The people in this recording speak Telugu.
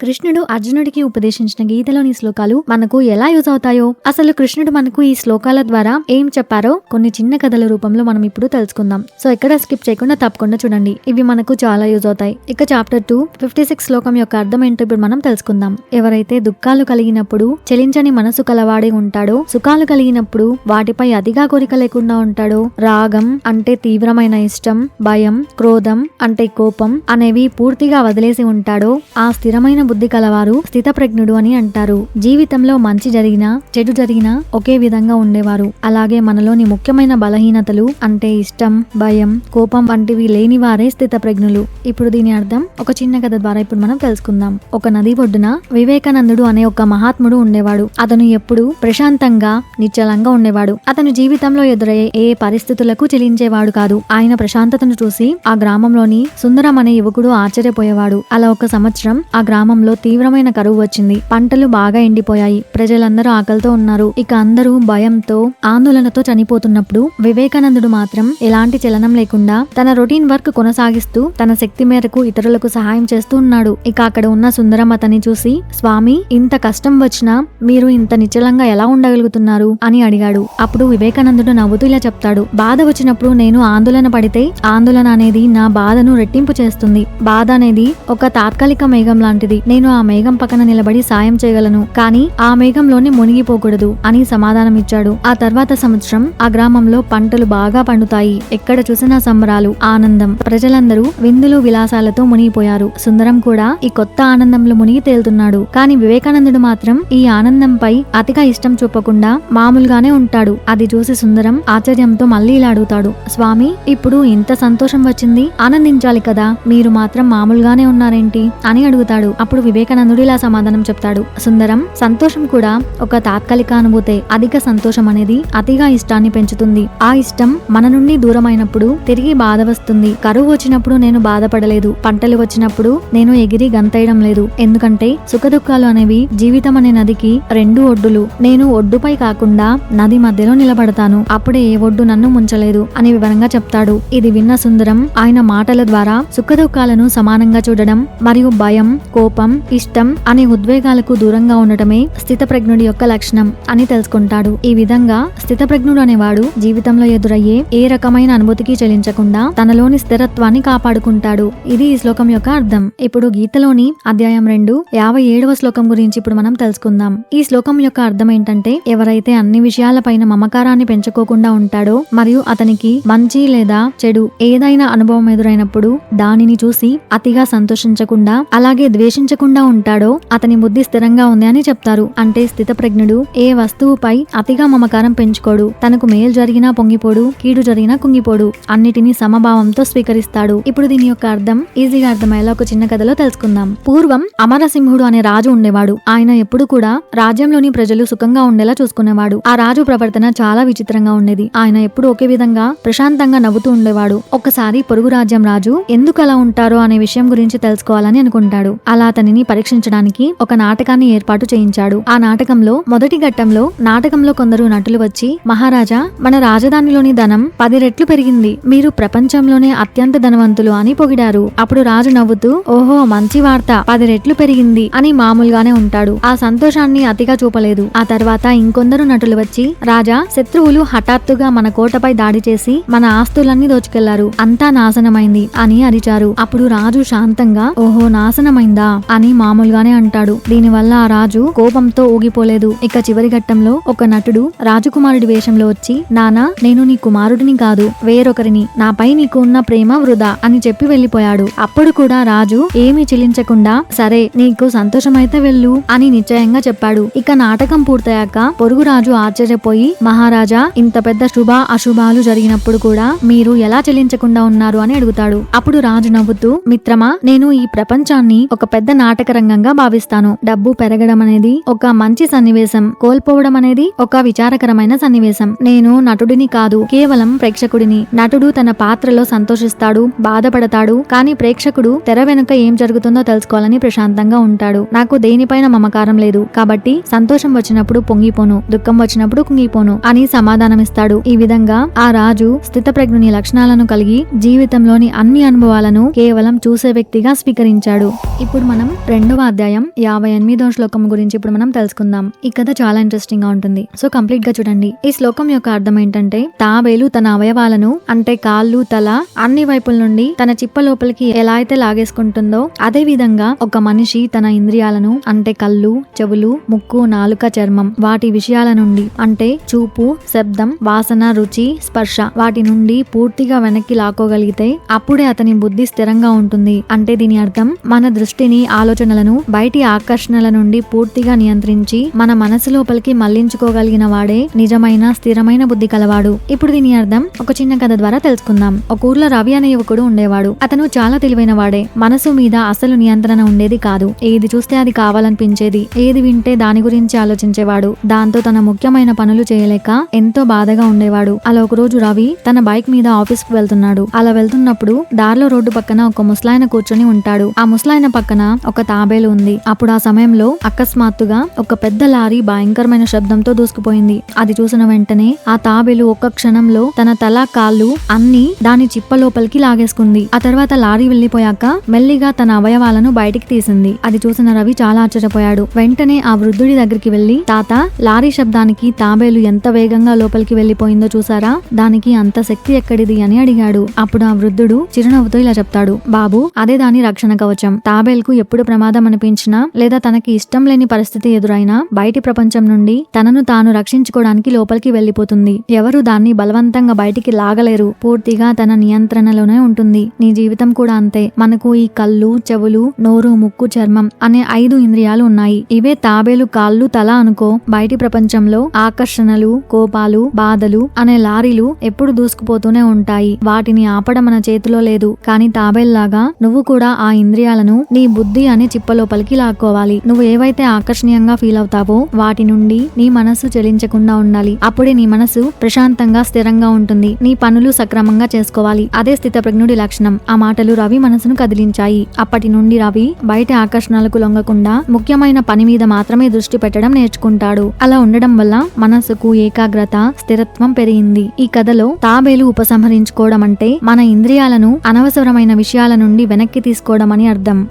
కృష్ణుడు అర్జునుడికి ఉపదేశించిన గీతలోని శ్లోకాలు మనకు ఎలా యూజ్ అవుతాయో, అసలు కృష్ణుడు మనకు ఈ శ్లోకాల ద్వారా ఏం చెప్పారో కొన్ని చిన్న కథల రూపంలో మనం ఇప్పుడు తెలుసుకుందాం. సో ఎక్కడ స్కిప్ చేయకుండా తప్పకుండా చూడండి, ఇవి మనకు చాలా యూజ్ అవుతాయి. ఇక చాప్టర్ 2 56 శ్లోకం యొక్క అర్థం ఏంటో ఇప్పుడు మనం తెలుసుకుందాం. ఎవరైతే దుఃఖాలు కలిగినప్పుడు చెలించని మనసు కలవాడే ఉంటాడో, సుఖాలు కలిగినప్పుడు వాటిపై అతిగా కోరిక లేకుండా ఉంటాడో, రాగం అంటే తీవ్రమైన ఇష్టం, భయం, క్రోధం అంటే కోపం అనేవి పూర్తిగా వదిలేసి ఉంటాడో ఆ స్థిరమైన బుద్ధి కలవారు స్థితప్రజ్ఞుడు అని అంటారు. జీవితంలో మంచి జరిగినా చెడు జరిగినా ఒకే విధంగా ఉండేవారు. అలాగే మనలోని ముఖ్యమైన బలహీనతలు అంటే ఇష్టం, భయం, కోపం వంటివి లేని వారే స్థితప్రజ్ఞులు. ఇప్పుడు దీని అర్థం ఒక చిన్న కథ ద్వారా ఇప్పుడు మనం తెలుసుకుందాం. ఒక నది ఒడ్డున వివేకానందుడు అనే ఒక మహాత్ముడు ఉండేవాడు. అతను ఎప్పుడు ప్రశాంతంగా నిశ్చలంగా ఉండేవాడు. అతను జీవితంలో ఎదురయ్యే ఏ పరిస్థితులకు చెలించేవాడు కాదు. ఆయన ప్రశాంతతను చూసి ఆ గ్రామంలోని సుందరం అనే యువకుడు ఆశ్చర్యపోయేవాడు. అలా ఒక సంవత్సరం ఆ గ్రామంలో తీవ్రమైన కరువు వచ్చింది. పంటలు బాగా ఎండిపోయాయి. ప్రజలందరూ ఆకలితో ఉన్నారు. ఇక అందరూ భయంతో ఆందోళనతో చనిపోతున్నప్పుడు వివేకానందుడు మాత్రం ఎలాంటి చలనం లేకుండా తన రొటీన్ వర్క్ కొనసాగిస్తూ తన శక్తి మేరకు ఇతరులకు సహాయం చేస్తూ ఉన్నాడు. ఇక అక్కడ ఉన్న సుందరం అతన్ని చూసి, స్వామి, ఇంత కష్టం వచ్చినా మీరు ఇంత నిశ్చలంగా ఎలా ఉండగలుగుతున్నారు అని అడిగాడు. అప్పుడు వివేకానందుడు నవ్వుతూ ఇలా చెప్తాడు, బాధ వచ్చినప్పుడు నేను ఆందోళన పడితే ఆందోళన అనేది నా బాధను రెట్టింపు చేస్తుంది. బాధ అనేది ఒక తాత్కాలిక మేఘం లాంటిది. నేను ఆ మేఘం పక్కన నిలబడి సాయం చేయగలను, కానీ ఆ మేఘంలోనే మునిగిపోకూడదు అని సమాధానం ఇచ్చాడు. ఆ తర్వాత సంవత్సరం ఆ గ్రామంలో పంటలు బాగా పండుతాయి. ఎక్కడ చూసినా సంబరాలు, ఆనందం. ప్రజలందరూ విందులు విలాసాలతో మునిగిపోయారు. సుందరం కూడా ఈ కొత్త ఆనందంలో మునిగి తేలుతున్నాడు. కానీ వివేకానందుడు మాత్రం ఈ ఆనందంపై అతిగా ఇష్టం చూపకుండా మామూలుగానే ఉంటాడు. అది చూసి సుందరం ఆశ్చర్యంతో మళ్ళీ ఇలా అడుగుతాడు, స్వామి, ఇప్పుడు ఇంత సంతోషం వచ్చింది, ఆనందించాలి కదా, మీరు మాత్రం మామూలుగానే ఉన్నారేంటి అని అడుగుతాడు. అప్పుడు వివేకానందుడు ఇలా సమాధానం చెప్తాడు, సుందరం, సంతోషం కూడా ఒక తాత్కాలిక అనుభూతే. అధిక సంతోషం అనేది అతిగా ఇష్టాన్ని పెంచుతుంది. ఆ ఇష్టం మన నుండి దూరమైనప్పుడు తిరిగి బాధ వస్తుంది. కరువు వచ్చినప్పుడు నేను బాధపడలేదు. పంటలు వచ్చినప్పుడు నేను ఎగిరి గంతేయడం లేదు. ఎందుకంటే సుఖదుఖాలు అనేవి జీవితం అనే నదికి రెండు ఒడ్డులు. నేను ఒడ్డుపై కాకుండా నది మధ్యలో నిలబడతాను. అప్పుడే ఏ ఒడ్డు నన్ను ముంచలేదు అని వివరంగా చెప్తాడు. ఇది విన్న సుందరం ఆయన మాటల ద్వారా సుఖదుఖాలను సమానంగా చూడడం మరియు భయం, కోపం, ఇష్టం అనే ఉద్వేగాలకు దూరంగా ఉండటమే స్థితప్రజ్ఞుడి యొక్క లక్షణం అని తెలుసుకుంటాడు. ఈ విధంగా స్థితప్రజ్ఞుడు అనేవాడు జీవితంలో ఎదురయ్యే ఏ రకమైన అనుభూతికి చెలించకుండా తనలోని స్థిరత్వాన్ని కాపాడుకుంటాడు. ఇది ఈ శ్లోకం యొక్క అర్థం. ఇప్పుడు గీతలోని అధ్యాయం 2 57వ శ్లోకం గురించి ఇప్పుడు మనం తెలుసుకుందాం. ఈ శ్లోకం యొక్క అర్థం ఏంటంటే, ఎవరైతే అన్ని విషయాలపైన మమకారాన్ని పెంచుకోకుండా ఉంటాడో మరియు అతనికి మంచి లేదా చెడు ఏదైనా అనుభవం ఎదురైనప్పుడు దానిని చూసి అతిగా సంతోషించకుండా అలాగే ద్వేషించకుండా ఉంటాడో అతని బుద్ధి స్థిరంగా ఉంది అని చెప్తారు. అంటే స్థితప్రజ్ఞుడు ఏ వస్తువుపై అతిగా మమకారం పెంచుకోడు. తనకు మేలు జరిగినా పొంగిపోడు, కీడు జరిగినా కుంగిపోడు. అన్నిటినీ సమభావంతో స్వీకరిస్తాడు. ఇప్పుడు దీని యొక్క అర్థం ఈజీగా అర్థమయ్యేలా ఒక చిన్న కథలో తెలుసుకుందాం. పూర్వం అమరసింహుడు అనే రాజు ఉండేవాడు. ఆయన ఎప్పుడు కూడా రాజ్యంలోని ప్రజలు సుఖంగా ఉండేలా చూసుకునేవాడు. ఆ రాజు ప్రవర్తన చాలా విచిత్రంగా ఉండేది. ఆయన ఎప్పుడు ఒకే విధంగా ప్రశాంతంగా నవ్వుతూ ఉండేవాడు. ఒకసారి పొరుగు రాజ్యం రాజు ఎందుకు అలా ఉంటారో అనే విషయం గురించి తెలుసుకోవాలని అనుకుంటాడు. అలా అతనిని పరీక్షించడానికి ఒక నాటకాన్ని ఏర్పాటు చేయించాడు. ఆ నాటకంలో మొదటి ఘట్టంలో నాటకంలో కొందరు నటులు వచ్చి, మహారాజా, మన రాజధానిలోని ధనం 10 రెట్లు పెరిగింది. మీరు ప్రపంచంలోనే అత్యంత ధనవంతులు అని పొగిడారు. అప్పుడు రాజు నవ్వుతూ, ఓహో, మంచి వార్త, 10 రెట్లు పెరిగింది అని మామూలుగానే ఉంటాడు. ఆ సంతోషాన్ని అతిగా చూపలేదు. ఆ తర్వాత ఇంకొందరు నటులు వచ్చి, రాజా, శత్రువులు హఠాత్తుగా మన కోటపై దాడి చేసి మన ఆస్తులన్నీ దోచుకెళ్లారు. అంతా నాశనమైంది అని అరిచారు. అప్పుడు రాజు శాంతంగా, ఓహో, నాశనమైందా అని మామూలుగానే అంటాడు. దీనివల్ల ఆ రాజు కోపంతో ఊగిపోలేదు. ఇక చివరి ఘట్టంలో ఒక నటుడు రాజకుమారుడి వేషంలో వచ్చి, నానా, నేను నీ కుమారుడిని కాదు, వేరొకరిని. నాపై నీకు ఉన్న ప్రేమ వృధా అని చెప్పి వెళ్లిపోయాడు. అప్పుడు కూడా రాజు ఏమీ చెల్లించకుండా, సరే, నీకు సంతోషమైతే వెళ్ళు అని నిశ్చయంగా చెప్పాడు. ఇక నాటకం పూర్తయ్యాక పొరుగు రాజు ఆశ్చర్యపోయి, మహారాజా, ఇంత పెద్ద శుభ అశుభాలు జరిగినప్పుడు కూడా మీరు ఎలా చెల్లించకుండా ఉన్నారు అని అడుగుతాడు. అప్పుడు రాజు నవ్వుతూ, మిత్రమా, నేను ఈ ప్రపంచాన్ని ఒక పెద్ద నాటక రంగంగా భావిస్తాను. డబ్బు పెరగడం అనేది ఒక మంచి సన్నివేశం, కోల్పోవడం అనేది ఒక విచారకరమైన సన్నివేశం. నేను నటుడిని కాదు, కేవలం ప్రేక్షకుడిని. నటుడు తన పాత్రలో సంతోషిస్తాడు, బాధపడతాడు, కానీ ప్రేక్షకుడు తెర వెనుక ఏం జరుగుతుందో తెలుసుకోవాలని ప్రశాంతంగా ఉంటాడు. నాకు దేనిపైన మమకారం లేదు, కాబట్టి సంతోషం వచ్చినప్పుడు పొంగిపోను, దుఃఖం వచ్చినప్పుడు కుంగిపోను అని సమాధానమిస్తాడు. ఈ విధంగా ఆ రాజు స్థితప్రజ్ఞుని లక్షణాలను కలిగి జీవితంలోని అన్ని అనుభవాలను కేవలం చూసే వ్యక్తిగా స్వీకరించాడు. ఇప్పుడు మనం రెండవ అధ్యాయం 58వ శ్లోకం గురించి ఇప్పుడు మనం తెలుసుకుందాం. ఈ కథ చాలా ఇంట్రెస్టింగ్ గా ఉంటుంది. సో కంప్లీట్ గా చూడండి. ఈ శ్లోకం యొక్క అర్థం ఏంటంటే, తాబేలు తన అవయవాలను అంటే కాళ్ళు, తల అన్ని వైపుల నుండి తన చిప్ప లోపలికి ఎలా అయితే లాగేసుకుంటుందో అదే విధంగా ఒక మనిషి తన ఇంద్రియాలను అంటే కళ్ళు, చెవులు, ముక్కు, నాలుక, చర్మం వాటి విషయాల నుండి అంటే చూపు, శబ్దం, వాసన, రుచి, స్పర్శ వాటి నుండి పూర్తిగా వెనక్కి లాక్కోగలిగితే అప్పుడే అతని బుద్ధి స్థిరంగా ఉంటుంది. అంటే దీని అర్థం మన దృష్టిని, ఆలోచనలను బయటి ఆకర్షణల నుండి పూర్తిగా నియంత్రించి మన మనసు లోపలికి మళ్లించుకోగలిగిన వాడే నిజమైన స్థిరమైన బుద్ధి కలవాడు. ఇప్పుడు దీని అర్థం ఒక చిన్న కథ ద్వారా తెలుసుకుందాం. ఒక ఊర్లో రవి అనే యువకుడు ఉండేవాడు. అతను చాలా తెలివైన వాడే. మనసు మీద అసలు నియంత్రణ ఉండేది కాదు. ఏది చూస్తే అది కావాలనిపించేది, ఏది వింటే దాని గురించి ఆలోచించేవాడు. దాంతో తన ముఖ్యమైన పనులు చేయలేక ఎంతో బాధగా ఉండేవాడు. అలా ఒక రోజు రవి తన బైక్ మీద ఆఫీస్ కు వెళ్తున్నాడు. అలా వెళ్తున్నప్పుడు దారిలో రోడ్డు పక్కన ఒక ముసలాయన కూర్చొని ఉంటాడు. ఆ ముసలాయన పక్కన ఒక తాబేలు ఉంది. అప్పుడు ఆ సమయంలో అకస్మాత్తుగా ఒక పెద్ద లారీ భయంకరమైన శబ్దంతో దూసుకుపోయింది. అది చూసిన వెంటనే ఆ తాబేలు ఒక్క క్షణంలో తన తల, కాళ్ళు అన్ని దాని చిప్ప లోపలికి లాగేసుకుంది. ఆ తర్వాత లారీ వెళ్లిపోయాక మెల్లిగా తన అవయవాలను బయటికి తీసింది. అది చూసిన రవి చాలా ఆశ్చర్యపోయాడు. వెంటనే ఆ వృద్ధుడి దగ్గరికి వెళ్లి, తాత, లారీ శబ్దానికి తాబేలు ఎంత వేగంగా లోపలికి వెళ్లిపోయిందో చూసారా? దానికి అంత శక్తి ఎక్కడిది అని అడిగాడు. అప్పుడు ఆ వృద్ధుడు చిరునవ్వుతో ఇలా చెప్తాడు, బాబు, అదే దాని రక్షణ కవచం. తాబేలుకు ఎప్పుడు ప్రమాదం అనిపించినా లేదా తనకి ఇష్టం లేని పరిస్థితి ఎదురైనా బయటి ప్రపంచం నుండి తనను తాను రక్షించుకోవడానికి లోపలికి వెళ్లిపోతుంది. ఎవరు దాన్ని బలవంతంగా బయటికి లాగలేరు. పూర్తిగా తన నియంత్రణలోనే ఉంటుంది. నీ జీవితం కూడా అంతే. మనకు ఈ కళ్ళు, చెవులు, నోరు, ముక్కు, చర్మం అనే 5 ఇంద్రియాలు ఉన్నాయి. ఇవే తాబేలు కాళ్ళు, తల అనుకో. బయటి ప్రపంచంలో ఆకర్షణలు, కోపాలు, బాధలు అనే లారీలు ఎప్పుడు దూసుకుపోతూనే ఉంటాయి. వాటిని ఆపడం మన చేతిలో లేదు. కానీ తాబేల్లాగా నువ్వు కూడా ఆ ఇంద్రియాలను నీ బుద్ధి అనే చిప్పలోపలికి లాక్కోవాలి. నువ్వు ఏవైతే ఆకర్షణీయంగా ఫీల్ అవుతావో వాటి నుండి నీ మనసు చలించకుండా ఉండాలి. అప్పుడే నీ మనసు ప్రశాంతంగా, స్థిరంగా ఉంటుంది. నీ పనులు సక్రమంగా చేసుకోవాలి. అదే స్థితప్రజ్ఞుడి లక్షణం. ఆ మాటలు రవి మనసును కదిలించాయి. అప్పటి నుండి రవి బయట ఆకర్షణలకు లొంగకుండా ముఖ్యమైన పని మీద మాత్రమే దృష్టి పెట్టడం నేర్చుకుంటాడు. అలా ఉండడం వల్ల మనసుకు ఏకాగ్రత, స్థిరత్వం పెరిగింది. ఈ కథలో తాబేలు ఉపసంహరించుకోవడం అంటే మన ఇంద్రియాలను అనవసరమైన విషయాల నుండి వెనక్కి తీసుకోవడం అని అర్థం.